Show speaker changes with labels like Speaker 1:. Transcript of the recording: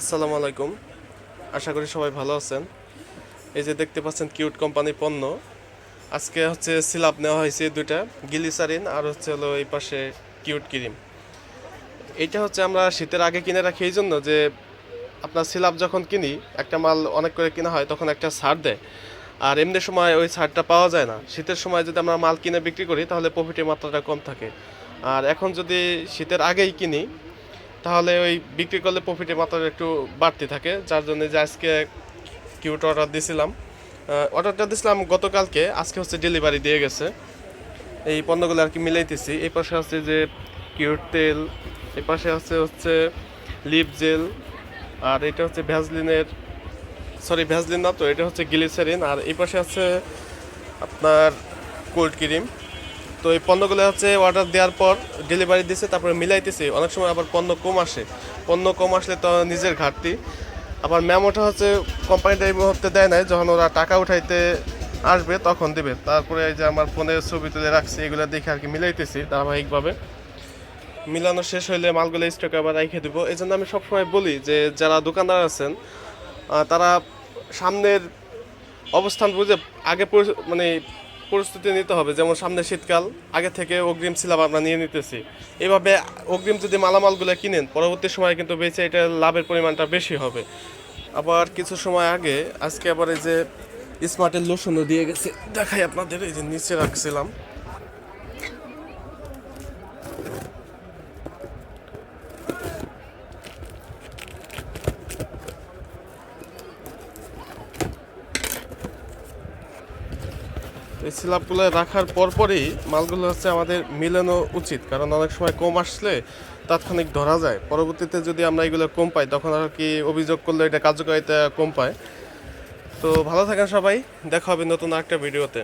Speaker 1: আসসালামু আলাইকুম। আশা করি সবাই ভালো আছেন। এই যে দেখতে পাচ্ছেন কিউট কোম্পানির পণ্য। আজকে হচ্ছে সিলাপ নেওয়া হয়েছে দুইটা, গ্লিসারিন আর হচ্ছে হলো এই পাশে কিউট ক্রিম। এইটা হচ্ছে আমরা শীতের আগে কিনে রাখি এই জন্য যে আপনার সিলাপ যখন কিনি, একটা মাল অনেক করে কিনা হয় তখন একটা ছাড় দেয়, আর এমনি সময় ওই ছাড়টা পাওয়া যায় না। শীতের সময় যদি আমরা মাল কিনে বিক্রি করি তাহলে প্রফিটের মাত্রাটা কম থাকে। আর এখন যদি শীতের আগেই কিনি তাহলে ওই বিক্রি করলে প্রফিটের মাত্রাটা একটু বাড়তি থাকে, যার জন্য যে আজকে কিউট অর্ডারটা দিয়েছিলাম গতকালকে, আজকে হচ্ছে ডেলিভারি দিয়ে গেছে। এই পণ্যগুলো আর কি মিলাইতেছি। এই পাশে আছে যে কিউট তেল, এই পাশে আছে হচ্ছে লিপ জেল, আর এটা হচ্ছে ভ্যাজলিন না, তো এটা হচ্ছে গ্লিসারিন, আর এই পাশে আছে আপনার কোল্ড ক্রিম। তো এই পণ্যগুলো হচ্ছে অর্ডার দেওয়ার পর ডেলিভারি দিচ্ছে, তারপরে মিলাইতেছি। অনেক সময় আবার পণ্য কম আসলে তো নিজের ঘাটতি। আবার মেমোটা হচ্ছে কোম্পানিটা এই মুহূর্তে দেয় নাই, যখন ওরা টাকা উঠাইতে আসবে তখন দেবে। তারপরে এই যে আমার ফোনের ছবি তুলে রাখছি, এগুলো দেখে আর কি মিলাইতেছি ধারাবাহিকভাবে। মিলানো শেষ হইলে মালগুলো স্টকে আবার রেখে দেবো। এই জন্য আমি সবসময় বলি যে যারা দোকানদার আছেন তারা সামনের অবস্থান বুঝে আগে মানে প্রস্তুতি নিতে হবে। যেমন সামনে শীতকাল, আগে থেকে অগ্রিম সিলাপ আমরা নিয়ে নিতেছি। এভাবে অগ্রিম যদি মালামালগুলো কিনেন, পরবর্তী সময়ে কিন্তু বেঁচে এটা লাভের পরিমাণটা বেশি হবে। আবার কিছু সময় আগে আজকে আবার এই যে স্মার্টের লোশনও দিয়ে গেছে, দেখাই আপনাদের। এই যে নিচে রাখছিলাম। এই সিলাপগুলো রাখার পরপরই মালগুলো হচ্ছে আমাদের মিলানো উচিত, কারণ অনেক সময় কম আসলে তাৎক্ষণিক ধরা যায়। পরবর্তীতে যদি আমরা এগুলো কম পাই তখন আর কি অভিযোগ করলে এটা কার্যকারিতা কম পায়। তো ভালো থাকেন সবাই, দেখা হবে নতুন একটা ভিডিওতে।